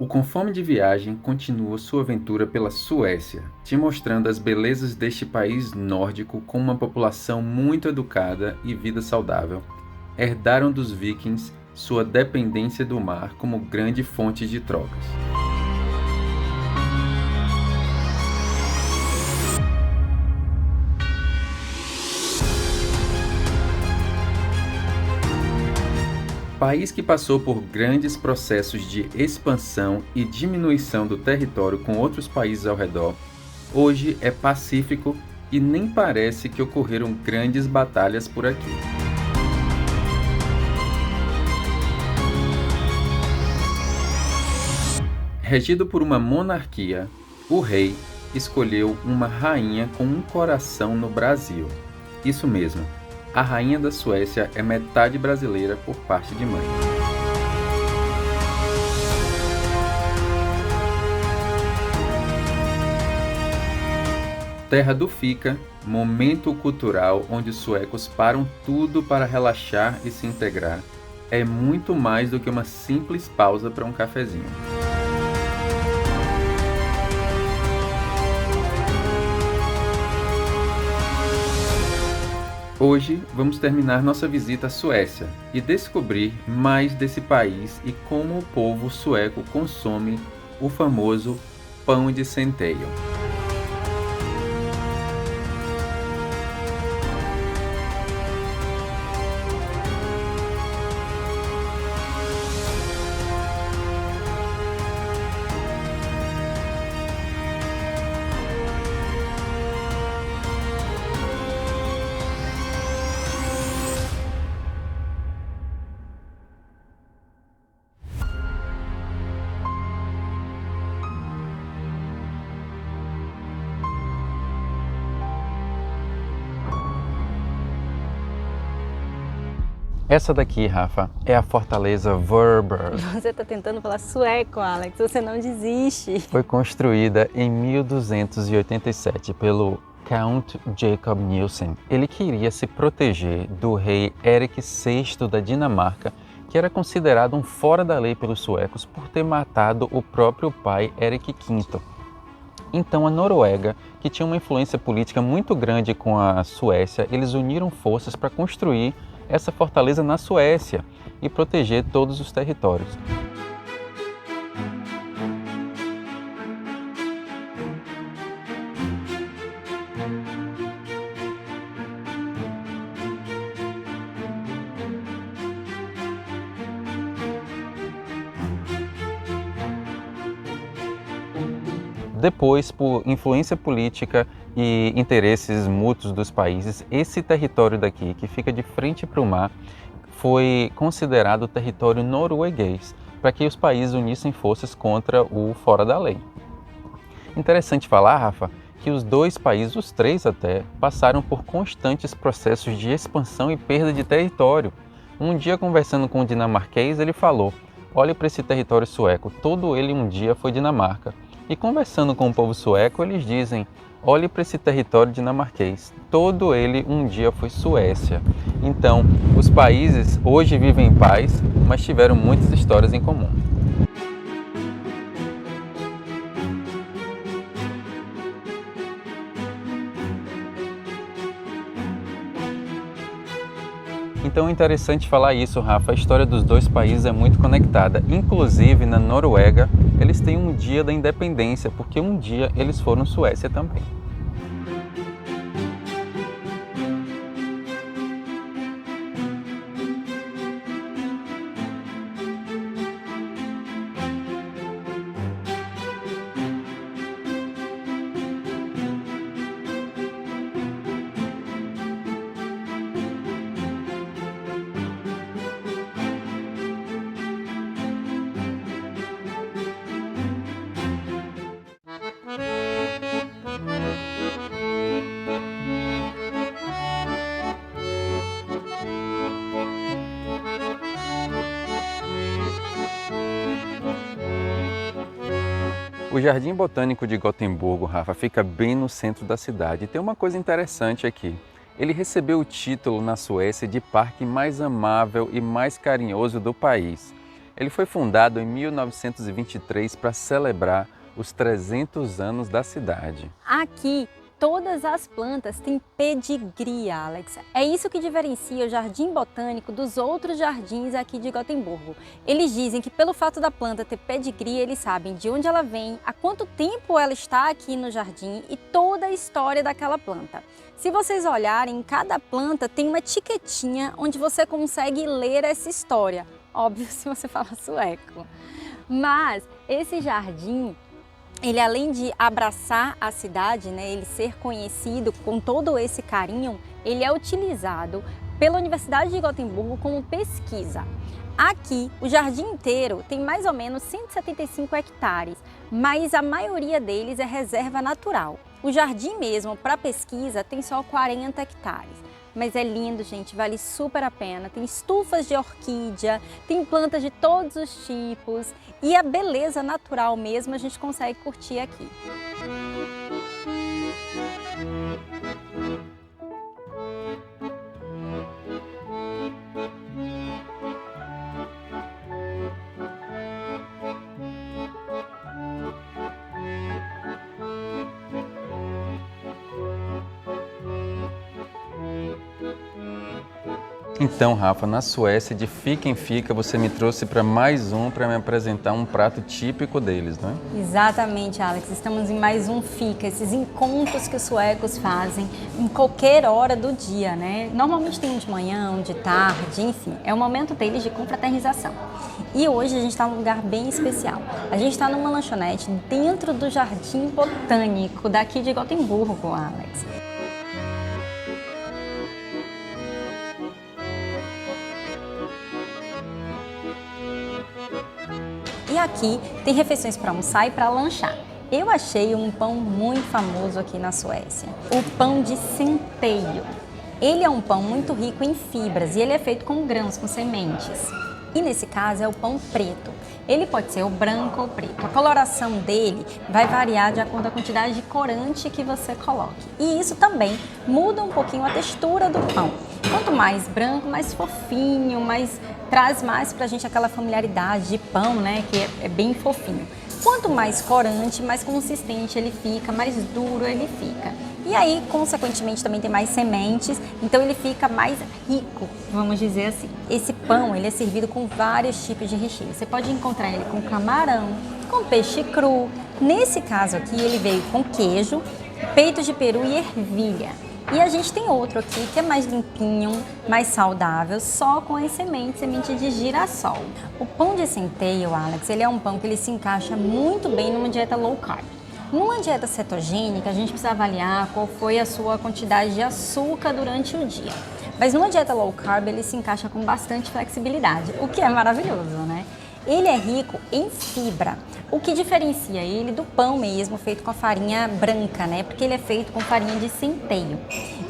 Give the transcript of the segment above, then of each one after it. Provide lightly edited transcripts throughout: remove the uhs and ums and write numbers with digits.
O Com Fome de Viagem continua sua aventura pela Suécia, te mostrando as belezas deste país nórdico com uma população muito educada e vida saudável. Herdaram dos vikings sua dependência do mar como grande fonte de trocas. País que passou por grandes processos de expansão e diminuição do território com outros países ao redor, hoje é pacífico e nem parece que ocorreram grandes batalhas por aqui. Regido por uma monarquia, o rei escolheu uma rainha com um coração no Brasil. Isso mesmo, a rainha da Suécia é metade brasileira por parte de mãe. Terra do Fica, momento cultural onde os suecos param tudo para relaxar e se integrar, é muito mais do que uma simples pausa para um cafezinho. Hoje vamos terminar nossa visita à Suécia e descobrir mais desse país e como o povo sueco consome o famoso pão de centeio. Essa daqui, Rafa, é a Fortaleza Vörber. Você está tentando falar sueco, Alex, você não desiste. Foi construída em 1287 pelo Count Jacob Nielsen. Ele queria se proteger do rei Erik VI da Dinamarca, que era considerado um fora da lei pelos suecos por ter matado o próprio pai Erik V. Então a Noruega, que tinha uma influência política muito grande com a Suécia, eles uniram forças para construir essa fortaleza na Suécia e proteger todos os territórios. Depois, por influência política e interesses mútuos dos países, esse território daqui, que fica de frente para o mar, foi considerado território norueguês, para que os países unissem forças contra o fora da lei. Interessante falar, Rafa, que os dois países, os três até, passaram por constantes processos de expansão e perda de território. Um dia, conversando com um dinamarquês, ele falou: olhe para esse território sueco, todo ele um dia foi Dinamarca. E conversando com o povo sueco, eles dizem: olhe para esse território dinamarquês, todo ele um dia foi Suécia. Então, os países hoje vivem em paz, mas tiveram muitas histórias em comum. Então é interessante falar isso, Rafa. A história dos dois países é muito conectada. Inclusive, na Noruega, eles têm um dia da independência, porque um dia eles foram Suécia também. O Jardim Botânico de Gotemburgo, Rafa, fica bem no centro da cidade. E tem uma coisa interessante aqui. Ele recebeu o título na Suécia de parque mais amável e mais carinhoso do país. Ele foi fundado em 1923 para celebrar os 300 anos da cidade. Aqui, todas as plantas têm pedigree, Alex. É isso que diferencia o Jardim Botânico dos outros jardins aqui de Gotemburgo. Eles dizem que pelo fato da planta ter pedigree, eles sabem de onde ela vem, há quanto tempo ela está aqui no jardim e toda a história daquela planta. Se vocês olharem, em cada planta tem uma etiquetinha onde você consegue ler essa história. Óbvio, se você fala sueco. Mas esse jardim, ele além de abraçar a cidade, né, ele ser conhecido com todo esse carinho, ele é utilizado pela Universidade de Gotemburgo como pesquisa. Aqui, o jardim inteiro tem mais ou menos 175 hectares, mas a maioria deles é reserva natural. O jardim mesmo, para pesquisa, tem só 40 hectares. Mas é lindo, gente, vale super a pena. Tem estufas de orquídea, tem plantas de todos os tipos e a beleza natural mesmo a gente consegue curtir aqui. Então, Rafa, na Suécia, de fica em fica, você me trouxe para mais um para me apresentar um prato típico deles, não é? Exatamente, Alex. Estamos em mais um fica, esses encontros que os suecos fazem em qualquer hora do dia, né? Normalmente tem um de manhã, um de tarde, enfim. É o momento deles de confraternização. E hoje a gente está num lugar bem especial. A gente está numa lanchonete dentro do Jardim Botânico daqui de Gotemburgo, Alex. E aqui tem refeições para almoçar e para lanchar. Eu achei um pão muito famoso aqui na Suécia, o pão de centeio. Ele é um pão muito rico em fibras e ele é feito com grãos, com sementes. E nesse caso é o pão preto. Ele pode ser o branco ou preto. A coloração dele vai variar de acordo com a quantidade de corante que você coloque. E isso também muda um pouquinho a textura do pão. Quanto mais branco, mais fofinho, traz mais pra gente aquela familiaridade de pão, né, que é bem fofinho. Quanto mais corante, mais consistente ele fica, mais duro ele fica. E aí, consequentemente, também tem mais sementes, então ele fica mais rico, vamos dizer assim. Esse pão, ele é servido com vários tipos de recheio. Você pode encontrar ele com camarão, com peixe cru. Nesse caso aqui, ele veio com queijo, peito de peru e ervilha. E a gente tem outro aqui que é mais limpinho, mais saudável, só com as sementes, semente de girassol. O pão de centeio, Alex, ele é um pão que ele se encaixa muito bem numa dieta low carb. Numa dieta cetogênica, a gente precisa avaliar qual foi a sua quantidade de açúcar durante o dia. Mas numa dieta low carb, ele se encaixa com bastante flexibilidade, o que é maravilhoso, né? Ele é rico em fibra, o que diferencia ele do pão mesmo, feito com a farinha branca, né? Porque ele é feito com farinha de centeio.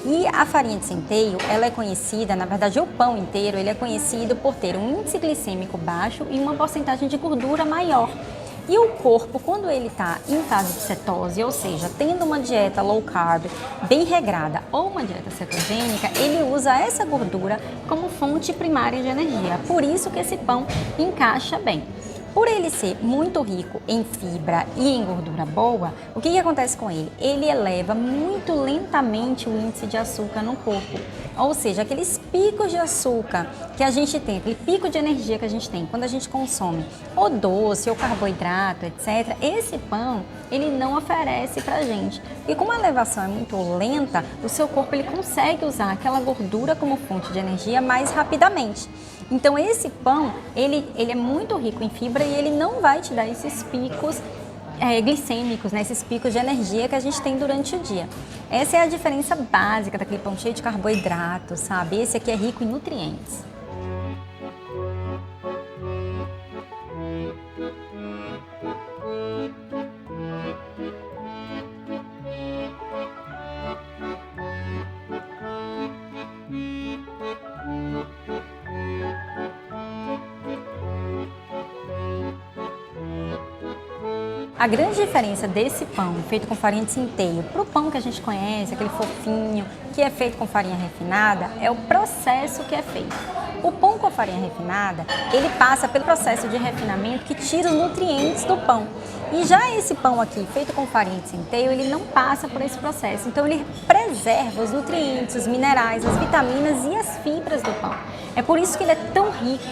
E a farinha de centeio, ela é conhecida, na verdade o pão inteiro, ele é conhecido por ter um índice glicêmico baixo e uma porcentagem de gordura maior. E o corpo, quando ele está em fase de cetose, ou seja, tendo uma dieta low carb bem regrada ou uma dieta cetogênica, ele usa essa gordura como fonte primária de energia. Por isso que esse pão encaixa bem. Por ele ser muito rico em fibra e em gordura boa, o que acontece com ele? Ele eleva muito lentamente o índice de açúcar no corpo. Ou seja, aqueles picos de açúcar que a gente tem, aquele pico de energia que a gente tem quando a gente consome ou doce ou carboidrato, etc. Esse pão, ele não oferece pra gente. E como a elevação é muito lenta, o seu corpo ele consegue usar aquela gordura como fonte de energia mais rapidamente. Então esse pão, ele é muito rico em fibra e ele não vai te dar esses picos glicêmicos, né? Esses picos de energia que a gente tem durante o dia. Essa é a diferença básica daquele pão cheio de carboidrato, sabe? Esse aqui é rico em nutrientes. A grande diferença desse pão feito com farinha de centeio para o pão que a gente conhece, aquele fofinho, que é feito com farinha refinada, é o processo que é feito. O pão com a farinha refinada, ele passa pelo processo de refinamento que tira os nutrientes do pão. E já esse pão aqui, feito com farinha de centeio, ele não passa por esse processo. Então ele preserva os nutrientes, os minerais, as vitaminas e as fibras do pão. É por isso que ele é tão rico.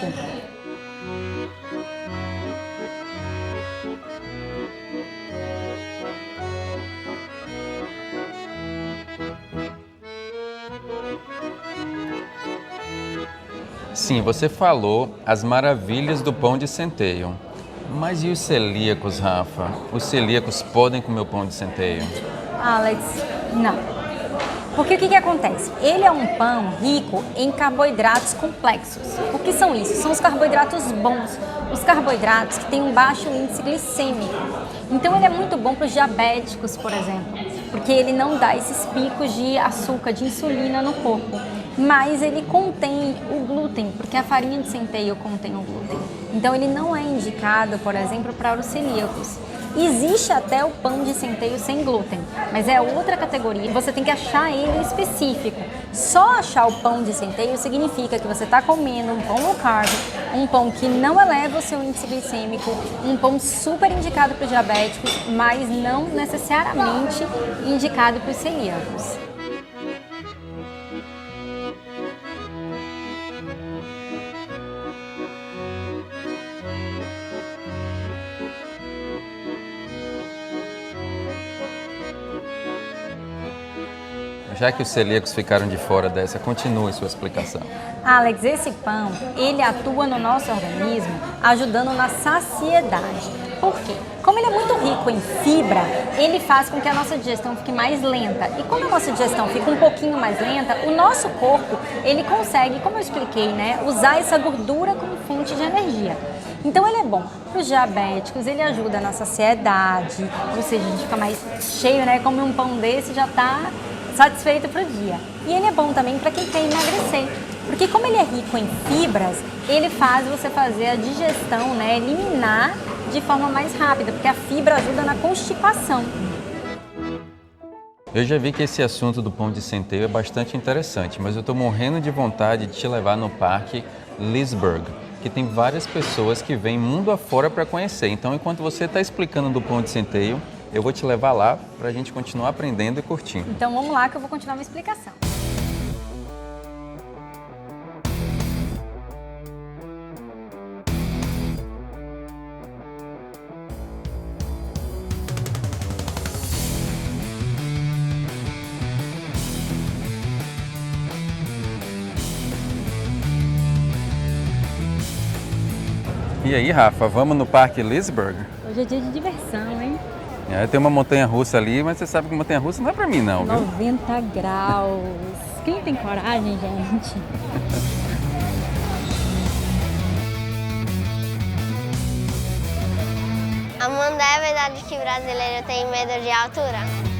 Sim, você falou as maravilhas do pão de centeio. Mas e os celíacos, Rafa? Os celíacos podem comer o pão de centeio? Alex, não. Porque o que acontece? Ele é um pão rico em carboidratos complexos. O que são isso? São os carboidratos bons, os carboidratos que têm um baixo índice glicêmico. Então ele é muito bom para os diabéticos, por exemplo, porque ele não dá esses picos de açúcar, de insulina no corpo. Mas ele contém o glúten, porque a farinha de centeio contém o glúten. Então ele não é indicado, por exemplo, para os celíacos. Existe até o pão de centeio sem glúten, mas é outra categoria. Você tem que achar ele específico. Só achar o pão de centeio significa que você está comendo um pão low carb, um pão que não eleva o seu índice glicêmico, um pão super indicado para os diabéticos, mas não necessariamente indicado para os celíacos. Já que os celíacos ficaram de fora dessa, continue sua explicação. Alex, esse pão, ele atua no nosso organismo ajudando na saciedade. Por quê? Como ele é muito rico em fibra, ele faz com que a nossa digestão fique mais lenta. E quando a nossa digestão fica um pouquinho mais lenta, o nosso corpo, ele consegue, como eu expliquei, usar essa gordura como fonte de energia. Então ele é bom para os diabéticos, ele ajuda na saciedade, ou seja, a gente fica mais cheio, come um pão desse já está satisfeito para o dia. E ele é bom também para quem quer emagrecer, porque como ele é rico em fibras, ele faz você fazer a digestão, eliminar de forma mais rápida, porque a fibra ajuda na constipação. Eu já vi que esse assunto do pão de centeio é bastante interessante, mas eu estou morrendo de vontade de te levar no Parque Liseberg, que tem várias pessoas que vêm mundo afora para conhecer. Então, enquanto você está explicando do pão de centeio, eu vou te levar lá para a gente continuar aprendendo e curtindo. Então vamos lá que eu vou continuar minha explicação. E aí, Rafa, vamos no Parque Liseberg? Hoje é dia de diversão, hein? Tem uma montanha-russa ali, mas você sabe que montanha-russa não é pra mim, não, viu? 90 graus. Quem tem coragem, gente? Amanda, é verdade que brasileiro tem medo de altura?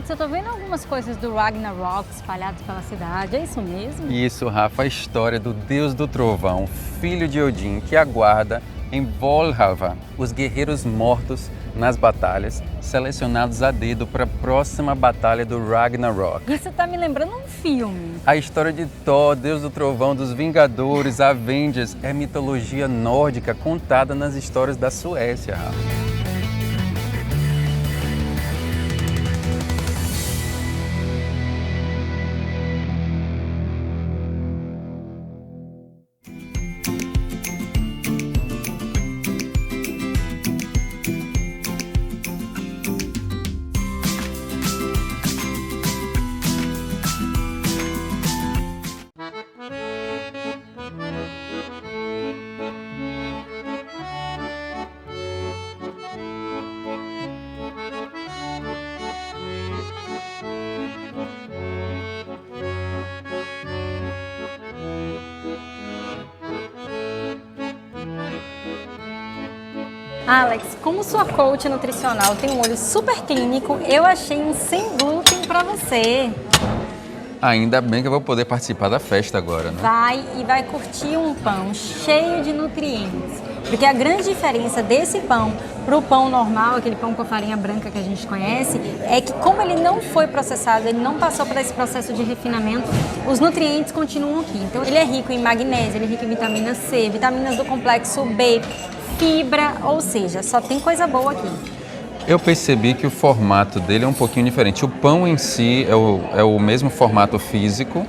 Alex, eu tô vendo algumas coisas do Ragnarok espalhadas pela cidade, é isso mesmo? Isso, Rafa, a história do deus do trovão, filho de Odin, que aguarda em Valhalla os guerreiros mortos nas batalhas, selecionados a dedo para a próxima batalha do Ragnarok. Isso tá me lembrando um filme. A história de Thor, deus do trovão, dos Vingadores, Avengers, é mitologia nórdica contada nas histórias da Suécia, Rafa. Alex, como sua coach nutricional tem um olho super clínico, eu achei um sem glúten pra você. Ainda bem que eu vou poder participar da festa agora, né? Vai curtir um pão cheio de nutrientes. Porque a grande diferença desse pão pro pão normal, aquele pão com a farinha branca que a gente conhece, é que como ele não foi processado, ele não passou por esse processo de refinamento, os nutrientes continuam aqui. Então ele é rico em magnésio, ele é rico em vitamina C, vitaminas do complexo B, fibra, ou seja, só tem coisa boa aqui. Eu percebi que o formato dele é um pouquinho diferente. O pão em si é o mesmo formato físico,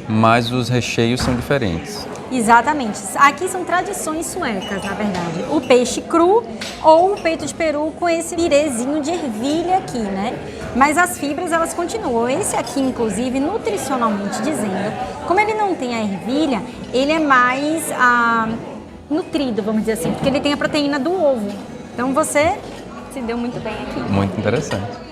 mas os recheios são diferentes. Exatamente. Aqui são tradições suecas, na verdade. O peixe cru ou o peito de peru com esse pirezinho de ervilha aqui, né? Mas as fibras, elas continuam. Esse aqui, inclusive, nutricionalmente dizendo, como ele não tem a ervilha, ele é mais nutrido, vamos dizer assim, porque ele tem a proteína do ovo. Então você se deu muito bem aqui. Muito interessante.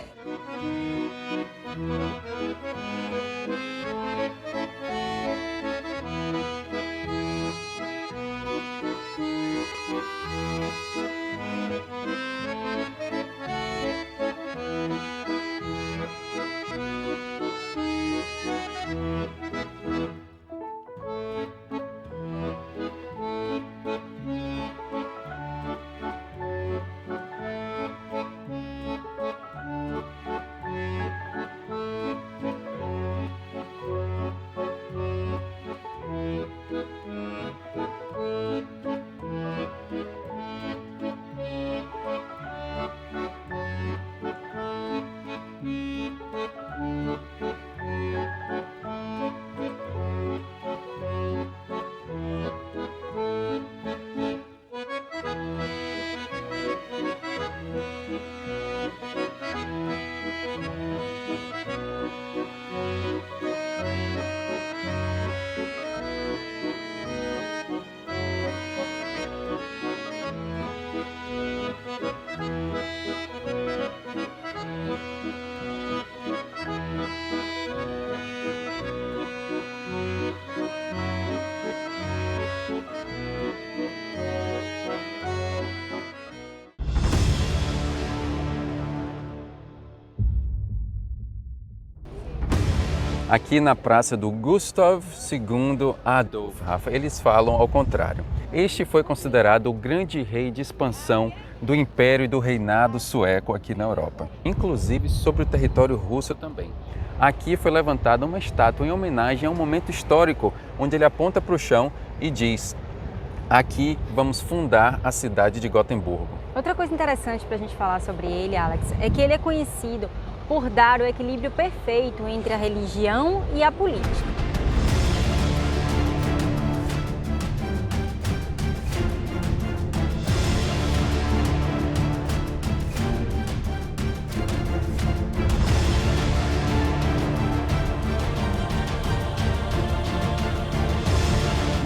Aqui na praça do Gustav II Adolf, Rafa, eles falam ao contrário. Este foi considerado o grande rei de expansão do Império e do Reinado Sueco aqui na Europa, inclusive sobre o território russo também. Aqui foi levantada uma estátua em homenagem a um momento histórico, onde ele aponta para o chão e diz: aqui vamos fundar a cidade de Gotemburgo. Outra coisa interessante para a gente falar sobre ele, Alex, é que ele é conhecido por dar o equilíbrio perfeito entre a religião e a política.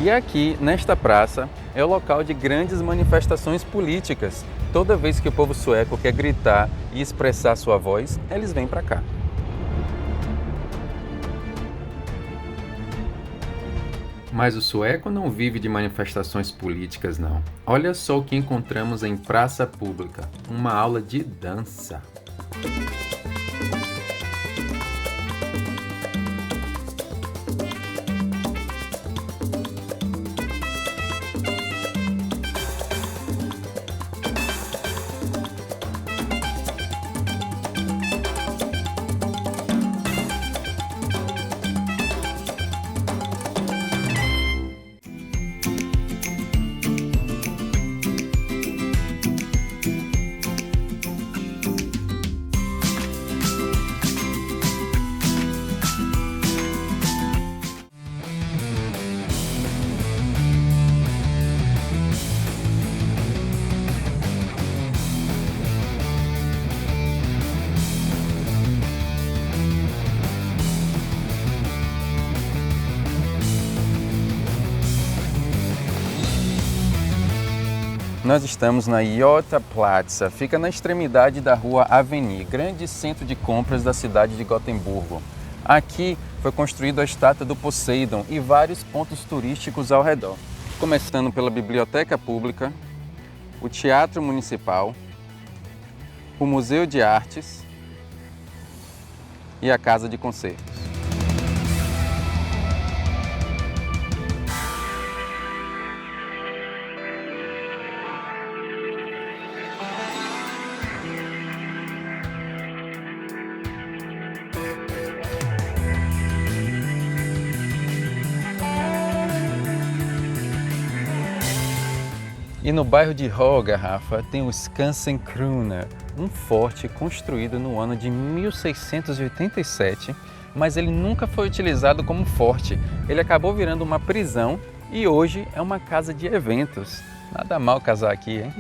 E aqui, nesta praça, é o local de grandes manifestações políticas. Toda vez que o povo sueco quer gritar e expressar sua voz, eles vêm para cá. Mas o sueco não vive de manifestações políticas, não. Olha só o que encontramos em praça pública, uma aula de dança. Nós estamos na Götaplatz, fica na extremidade da rua Avenue, grande centro de compras da cidade de Gotemburgo. Aqui foi construída a estátua do Poseidon e vários pontos turísticos ao redor. Começando pela Biblioteca Pública, o Teatro Municipal, o Museu de Artes e a Casa de Concertos. E no bairro de Hooga, Rafa, tem o Skansenkrona, um forte construído no ano de 1687, mas ele nunca foi utilizado como forte. Ele acabou virando uma prisão e hoje é uma casa de eventos. Nada mal casar aqui, hein?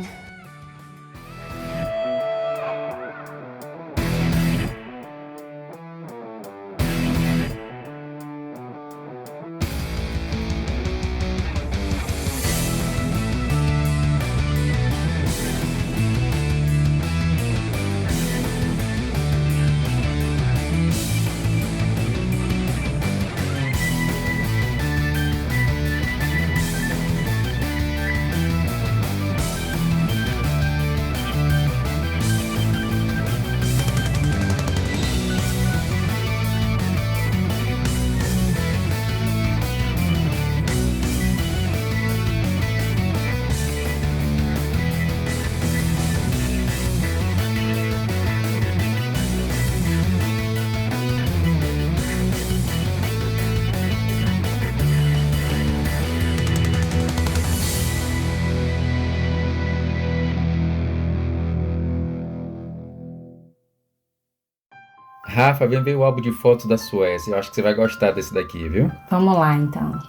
Rafa, vem ver o álbum de fotos da Suécia. Eu acho que você vai gostar desse daqui, viu? Vamos lá, então.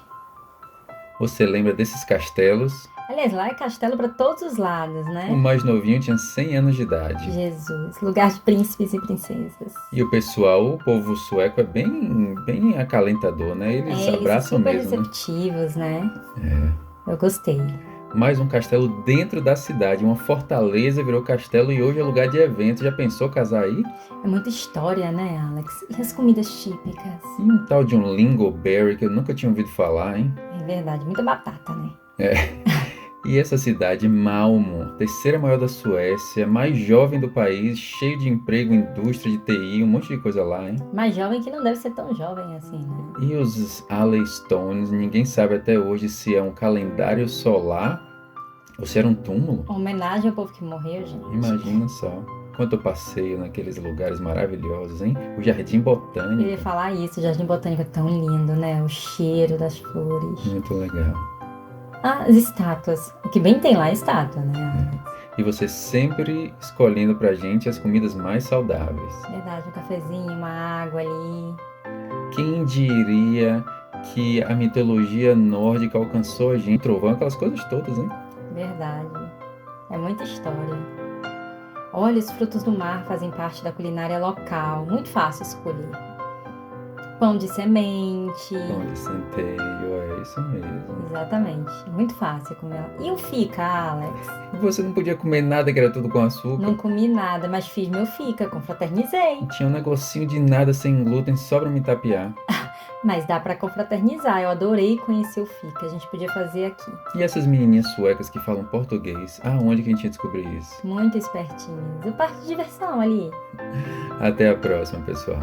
Você lembra desses castelos? Aliás, lá é castelo para todos os lados, O né? mais novinho tinha 100 anos de idade. Jesus, lugar de príncipes e princesas. E o pessoal, o povo sueco é bem acalentador, né? Eles Eles abraçam são super mesmo, né? receptivos, né? Eu gostei. Mais um castelo dentro da cidade, uma fortaleza virou castelo e hoje é lugar de evento. Já pensou casar aí? É muita história, né, Alex? E as comidas típicas? E um tal de um lingonberry que eu nunca tinha ouvido falar, hein? É verdade, muita batata, né? E essa cidade, Malmo, terceira maior da Suécia, mais jovem do país, cheio de emprego, indústria de TI, um monte de coisa lá, hein? Mais jovem que não deve ser tão jovem assim, né? E os Stones, ninguém sabe até hoje se é um calendário solar ou se era um túmulo. Homenagem ao povo que morreu, gente. Imagina só. Quanto eu passeio naqueles lugares maravilhosos, hein? O Jardim Eu Botânico. ia falar isso, o Jardim Botânico é tão lindo, né? O cheiro das flores. Muito legal. As estátuas. O que bem tem lá é estátua, né? E você sempre escolhendo pra gente as comidas mais saudáveis. Verdade, um cafezinho, uma água ali. Quem diria que a mitologia nórdica alcançou a gente? Trovão, aquelas coisas todas, hein? Verdade. É muita história. Olha, os frutos do mar fazem parte da culinária local. Muito fácil escolher. Pão de semente. Pão de centeio, é isso mesmo. Exatamente. Muito fácil comer. E o fica, Alex? E você não podia comer nada que era tudo com açúcar? Não comi nada, mas fiz meu fica, confraternizei. Tinha um negocinho de nada sem glúten só pra me tapear. Mas dá pra confraternizar. Eu adorei conhecer o fica. A gente podia fazer aqui. E essas menininhas suecas que falam português, aonde que a gente ia descobrir isso? Muito espertinhos. O parque de diversão ali. Até a próxima, pessoal.